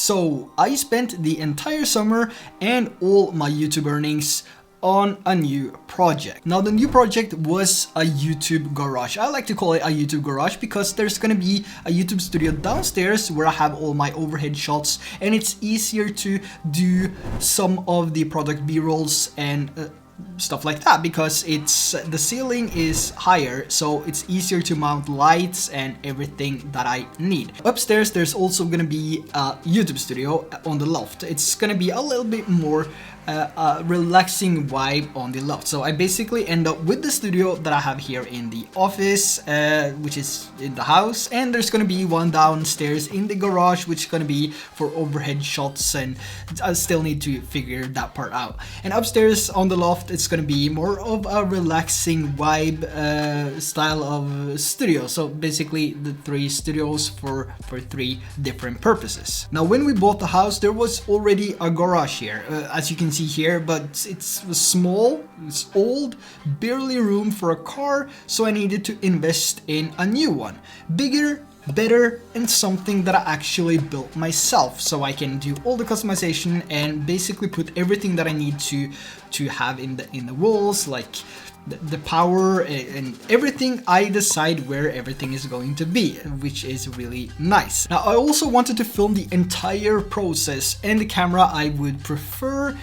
So I spent the entire summer and all my YouTube earnings on a new project. Now the new project was a YouTube garage. I like to call it a YouTube garage because there's gonna be a YouTube studio downstairs where I have all my overhead shots, and it's easier to do some of the product b-rolls and stuff like that because the ceiling is higher, so it's easier to mount lights and everything that I need. Upstairs there's also gonna be a YouTube studio on the loft. It's gonna be a little bit more relaxing vibe on the loft. So I basically end up with the studio that I have here in the office, which is in the house, and there's gonna be one downstairs in the garage, which is gonna be for overhead shots, and I still need to figure that part out. And upstairs on the loft, it's gonna be more of a relaxing vibe style of studio. So basically the 3 studios for 3 different purposes. Now when we bought the house, there was already a garage here, as you can see here, but it's small, it's old, barely room for a car, so I needed to invest in a new one. Bigger, better, and something that I actually built myself, so I can do all the customization and basically put everything that I need to have in the walls, like the power and everything. I decide where everything is going to be, which is really nice. Now I also wanted to film the entire process, and the camera I would prefer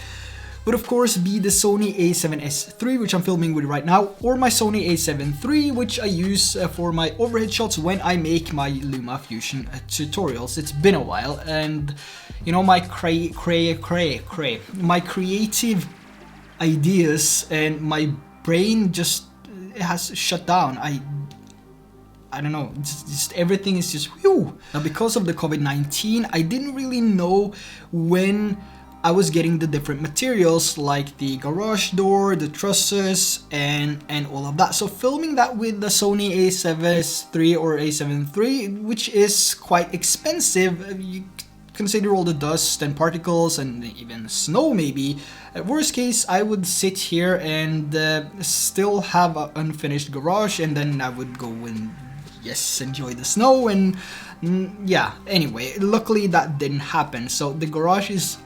would of course be the Sony a7S III, which I'm filming with right now, or my Sony a7 III, which I use for my overhead shots when I make my LumaFusion tutorials. It's been a while, and you know, my my creative ideas and my brain just has shut down. I don't know, just everything is just whew. Now because of the COVID-19, I didn't really know when I was getting the different materials like the garage door, the trusses, and all of that. So filming that with the Sony a7S III or a7 III, which is quite expensive, you consider all the dust and particles and even snow maybe. At worst case, I would sit here and still have an unfinished garage, and then I would go and yes, enjoy the snow and yeah. Anyway, luckily that didn't happen. So the garage is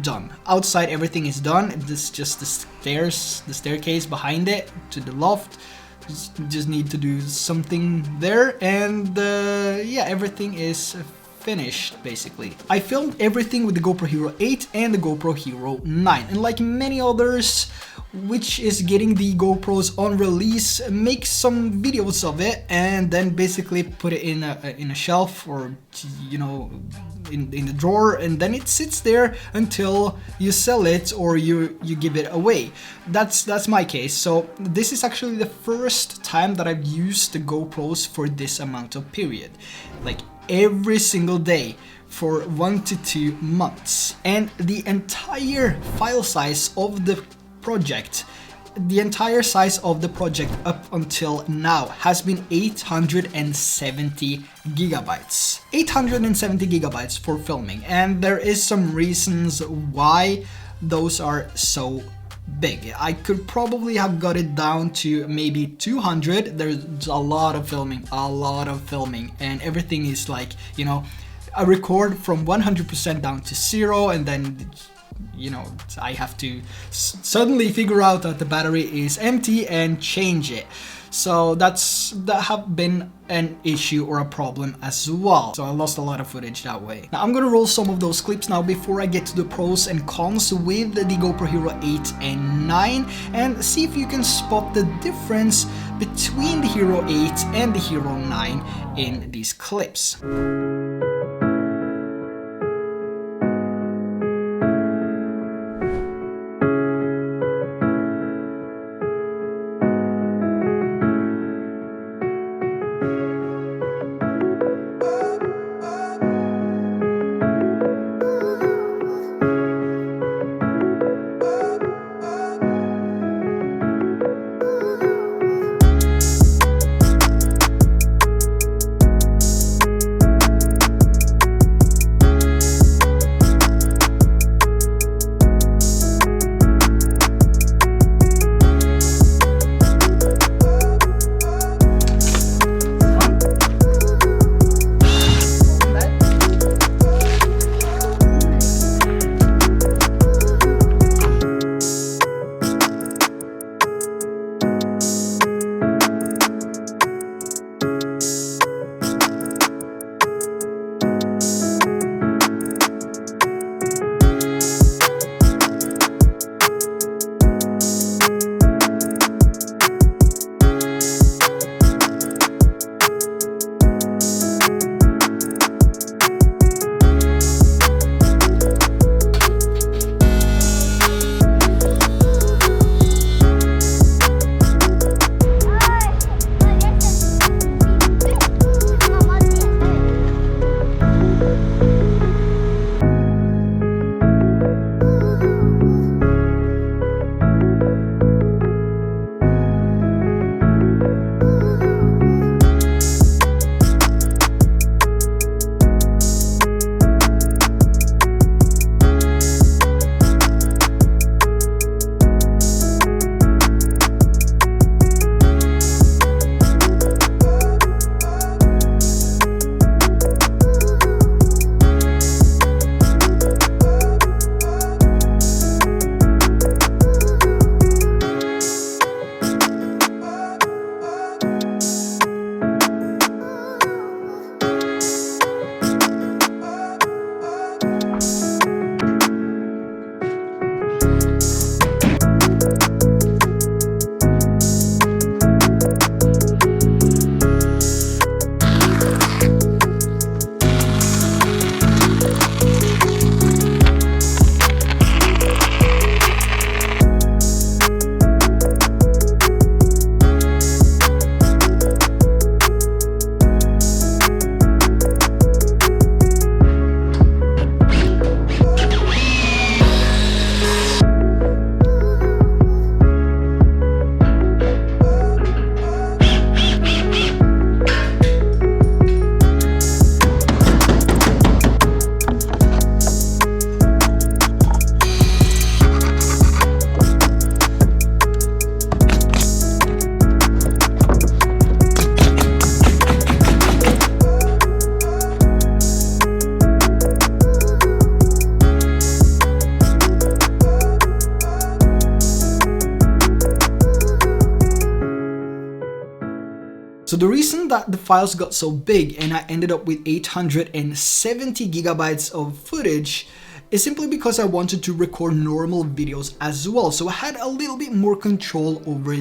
done. Outside everything is done. This just the stairs, the staircase behind it to the loft. Just need to do something there, and yeah, everything is finished basically. I filmed everything with the GoPro Hero 8 and the GoPro Hero 9, and like many others which is getting the GoPros on release, make some videos of it and then basically put it in a shelf, or you know, in the drawer, and then it sits there until you sell it or you give it away. That's my case. So this is actually the first time that I've used the GoPros for this amount of period, like every single day for 1 to 2 months. And the entire file size of the project, the entire size of the project up until now has been 870 gigabytes. 870 gigabytes for filming, and there is some reasons why those are so big. I could probably have got it down to maybe 200. There's a lot of filming, and everything is like, you know, I record from 100% down to 0, and then you know, I have to suddenly figure out that the battery is empty and change it. So that have been an issue or a problem as well. So I lost a lot of footage that way. Now I'm gonna roll some of those clips now before I get to the pros and cons with the GoPro Hero 8 and 9, and see if you can spot the difference between the Hero 8 and the Hero 9 in these clips. So the reason that the files got so big and I ended up with 870 gigabytes of footage is simply because I wanted to record normal videos as well. So I had a little bit more control over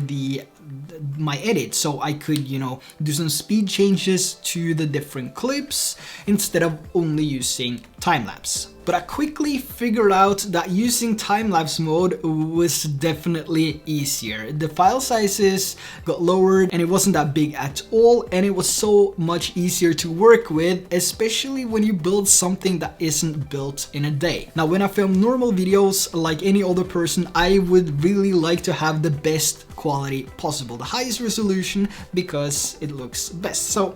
my edit, so I could, you know, do some speed changes to the different clips instead of only using time-lapse. But I quickly figured out that using time-lapse mode was definitely easier. The file sizes got lowered and it wasn't that big at all, and it was so much easier to work with, especially when you build something that isn't built in a day. Now, when I film normal videos like any other person, I would really like to have the best quality possible, the highest resolution, because it looks best. So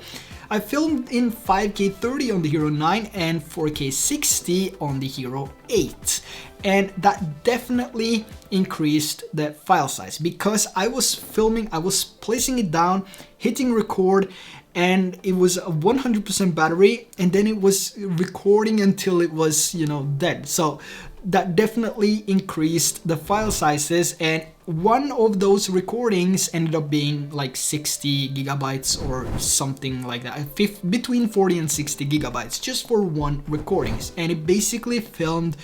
I filmed in 5K 30 on the Hero 9 and 4K 60 on the Hero 8. And that definitely increased the file size because I was filming, I was placing it down, hitting record, and it was a 100% battery, and then it was recording until it was, you know, dead. So that definitely increased the file sizes, and one of those recordings ended up being like 60 gigabytes or something like that, between 40 and 60 gigabytes just for one recording, and it basically filmed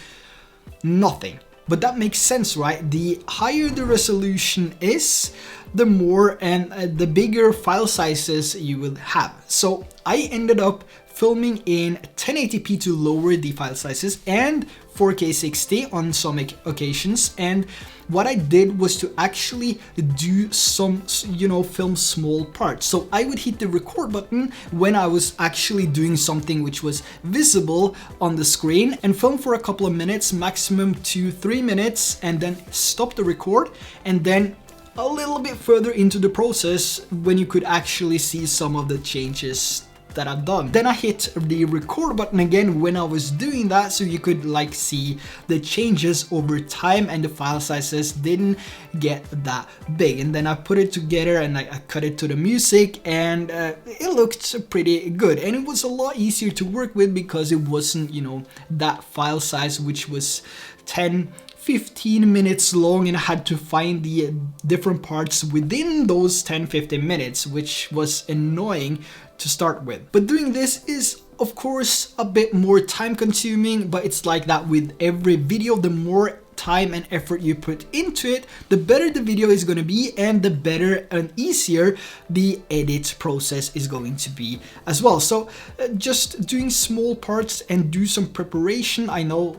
nothing. But that makes sense, right? The higher the resolution is, the more and the bigger file sizes you will have. So I ended up filming in 1080p to lower the file sizes and 4K 60 on some occasions, and what I did was to actually do some, you know, film small parts. So I would hit the record button when I was actually doing something which was visible on the screen and film for a couple of minutes, maximum 2-3 minutes, and then stop the record, and then a little bit further into the process when you could actually see some of the changes that I've done. Then I hit the record button again when I was doing that, so you could like see the changes over time and the file sizes didn't get that big. And then I put it together and I cut it to the music, and it looked pretty good. And it was a lot easier to work with because it wasn't, you know, that file size which was 10-15 minutes long, and I had to find the different parts within those 10-15 minutes, which was annoying to start with. But doing this is of course a bit more time consuming, but it's like that with every video. The more time and effort you put into it, the better the video is going to be, and the better and easier the edit process is going to be as well. So just doing small parts and do some preparation. I know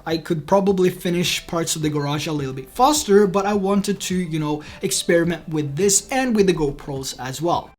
I could probably finish parts of the garage a little bit faster, but I wanted to, you know, experiment with this and with the GoPros as well.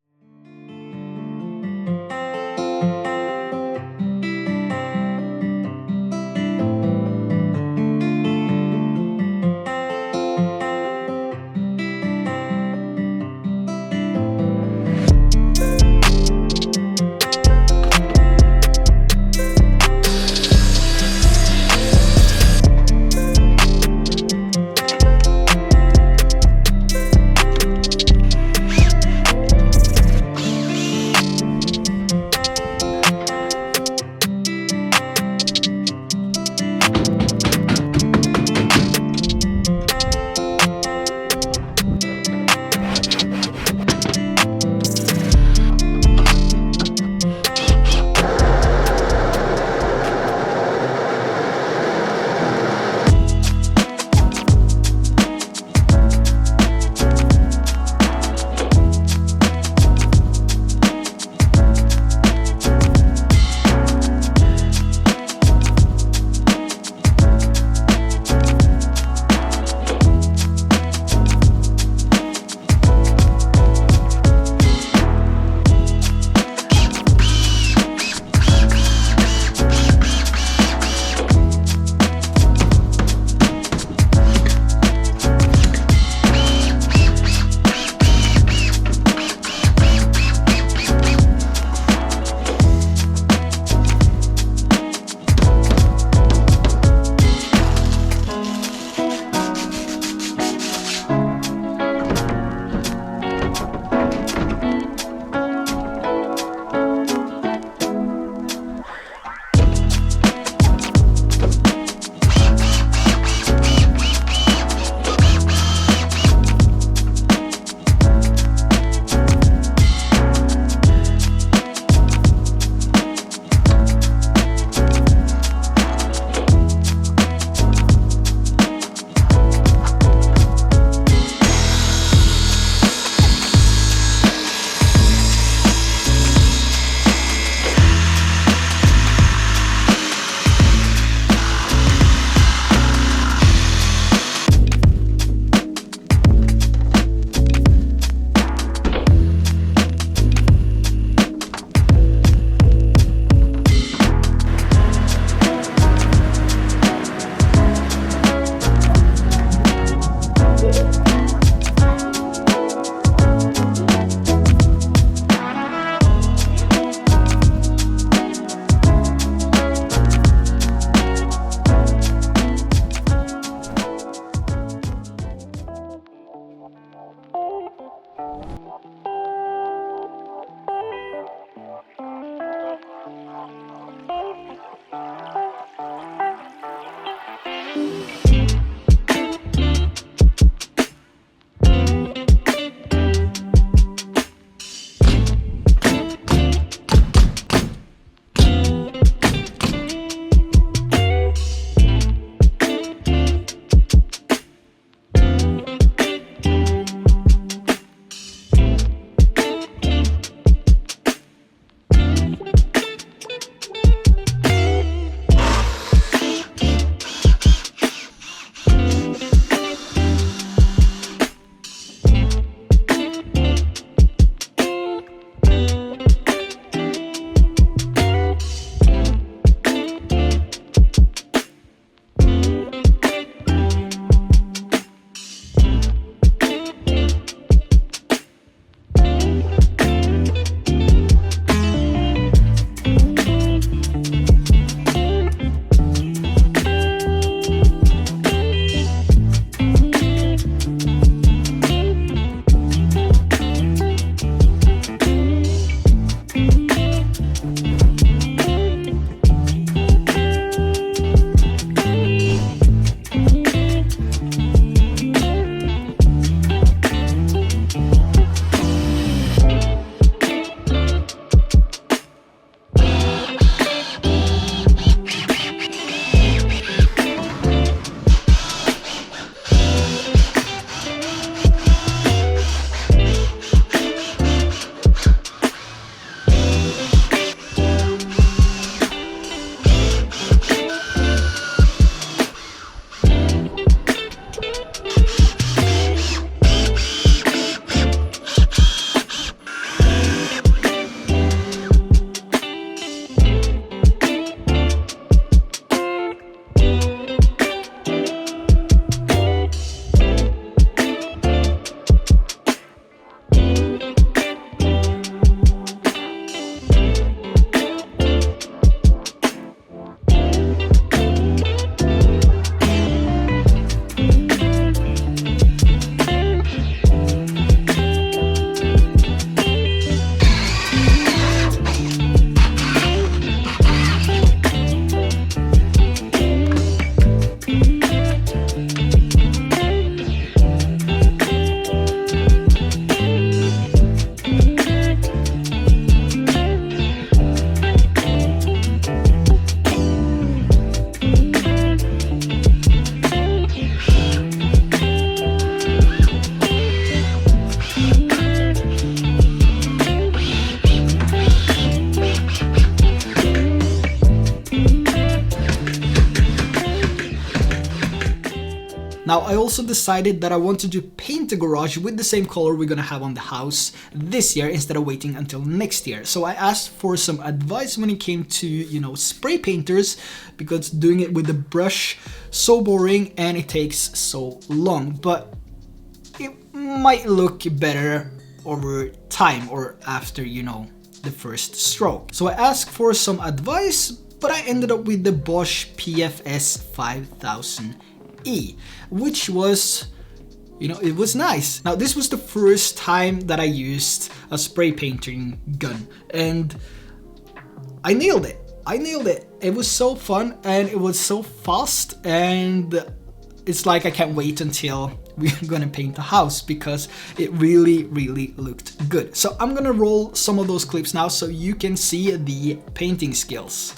Now I also decided that I wanted to paint the garage with the same color we're gonna have on the house this year instead of waiting until next year. So I asked for some advice when it came to, you know, spray painters, because doing it with the brush, so boring and it takes so long. But it might look better over time or after, you know, the first stroke. So I asked for some advice, but I ended up with the Bosch PFS 5000E, which was, you know, it was nice. Now this was the first time that I used a spray painting gun and I nailed it. I nailed it. It was so fun and it was so fast, and it's like I can't wait until we're gonna paint the house because it really looked good. So I'm gonna roll some of those clips now so you can see the painting skills.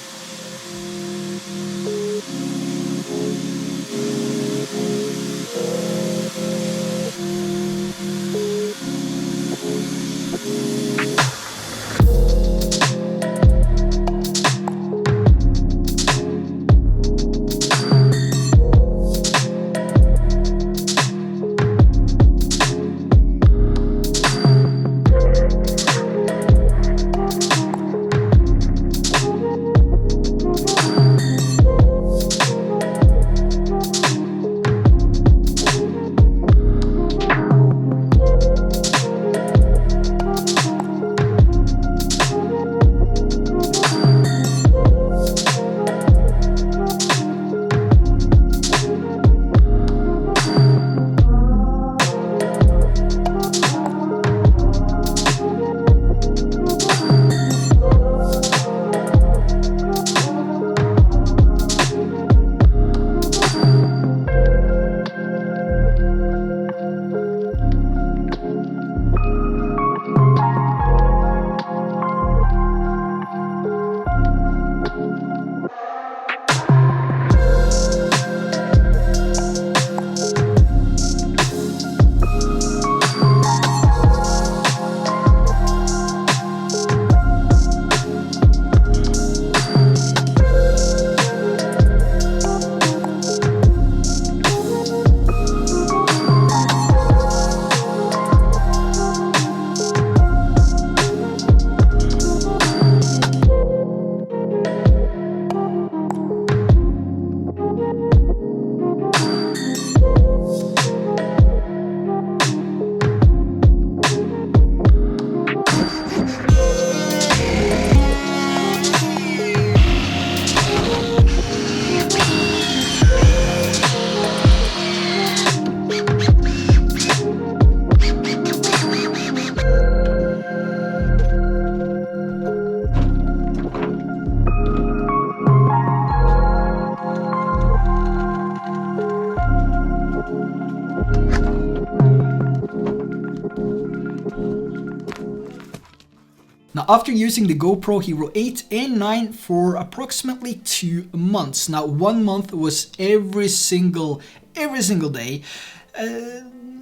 Now, after using the GoPro Hero 8 and 9 for approximately 2 months, now 1 month was every single day.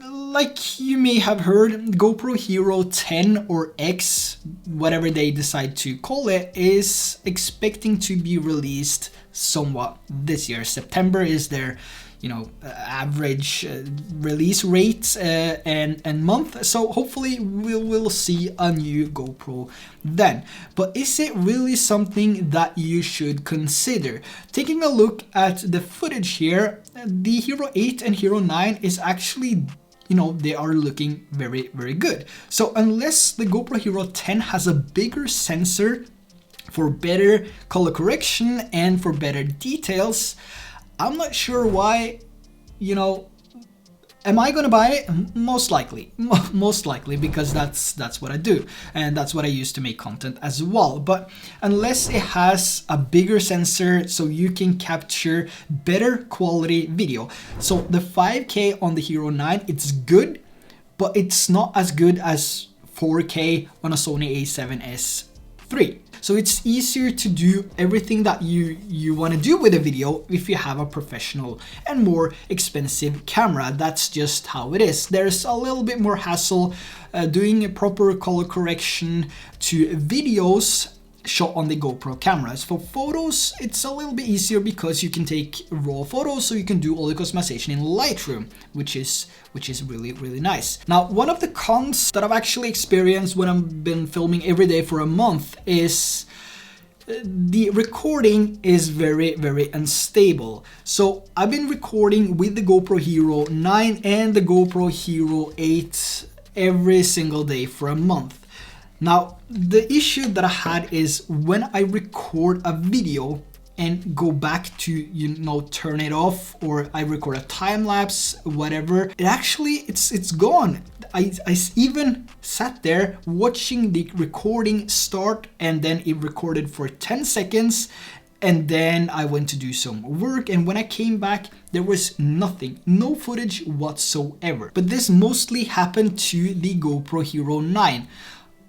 Like you may have heard, GoPro Hero 10 or X, whatever they decide to call it, is expecting to be released somewhat this year. September is their, you know, average release rate and month. So hopefully we will see a new GoPro then. But is it really something that you should consider? Taking a look at the footage here, the Hero 8 and Hero 9 is actually, you know, they are looking very good. So unless the GoPro Hero 10 has a bigger sensor for better color correction and for better details, I'm not sure why, you know. Am I gonna buy it? Most likely, because that's what I do, and that's what I use to make content as well. But unless it has a bigger sensor so you can capture better quality video. So the 5K on the Hero 9, it's good, but it's not as good as 4K on a Sony a7S III. So it's easier to do everything that you want to do with a video if you have a professional and more expensive camera. That's just how it is. There's a little bit more hassle doing a proper color correction to videos shot on the GoPro cameras. For photos, it's a little bit easier because you can take raw photos, so you can do all the customization in Lightroom, which is really, really nice. Now, one of the cons that I've actually experienced when I've been filming every day for a month is the recording is very, very unstable. So I've been recording with the GoPro Hero 9 and the GoPro Hero 8 every single day for a month. Now, the issue that I had is when I record a video and go back to, you know, turn it off, or I record a time lapse, whatever, it actually, it's gone. I even sat there watching the recording start, and then it recorded for 10 seconds, and then I went to do some work, and when I came back, there was nothing, no footage whatsoever. But this mostly happened to the GoPro Hero 9.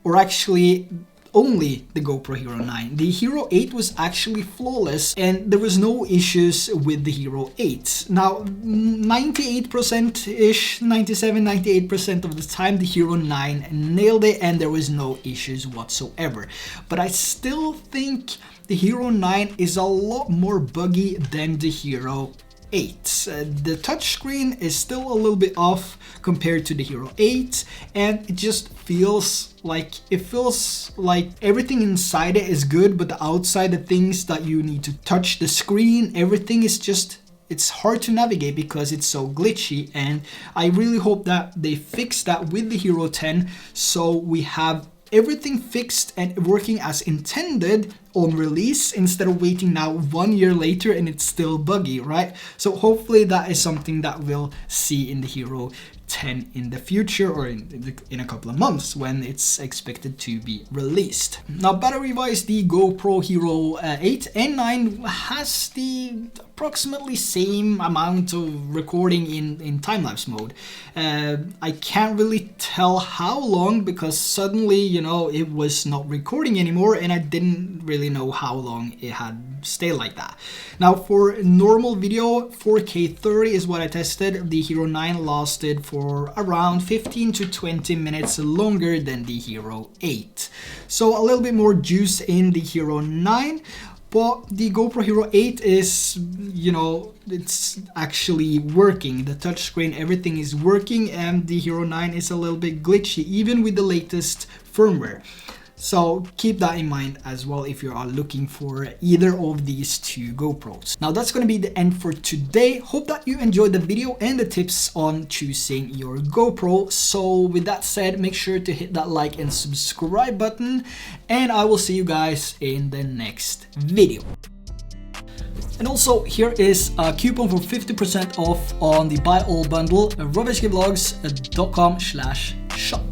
Or actually only the GoPro Hero 9. The Hero 8 was actually flawless, and there was no issues with the Hero 8. Now, 98%-ish, 97-98% of the time, the Hero 9 nailed it, and there was no issues whatsoever. But I still think the Hero 9 is a lot more buggy than the Hero 8. The touchscreen is still a little bit off compared to the Hero 8, and it just feels like everything inside it is good, but the outside, the things that you need to touch the screen, everything is just, it's hard to navigate because it's so glitchy. And I really hope that they fix that with the Hero 10, so we have everything fixed and working as intended on release, instead of waiting now 1 year later and it's still buggy, right? So hopefully that is something that we'll see in the Hero 10 in the future, or in a couple of months when it's expected to be released. Now, battery wise, the GoPro Hero 8 and 9 has the approximately same amount of recording in time-lapse mode. I can't really tell how long, because suddenly, you know, it was not recording anymore, and I didn't really know how long it had stayed like that. Now, for normal video, 4K 30 is what I tested. The Hero 9 lasted for around 15 to 20 minutes longer than the Hero 8. So a little bit more juice in the Hero 9. But the GoPro Hero 8 is, you know, it's actually working. The touchscreen, everything is working, and the Hero 9 is a little bit glitchy, even with the latest firmware. So keep that in mind as well if you are looking for either of these two GoPros. Now, that's going to be the end for today. Hope that you enjoyed the video and the tips on choosing your GoPro. So with that said, make sure to hit that like and subscribe button, and I will see you guys in the next video. And also, here is a coupon for 50% off on the buy all bundle, robhkvlogs.com/shop.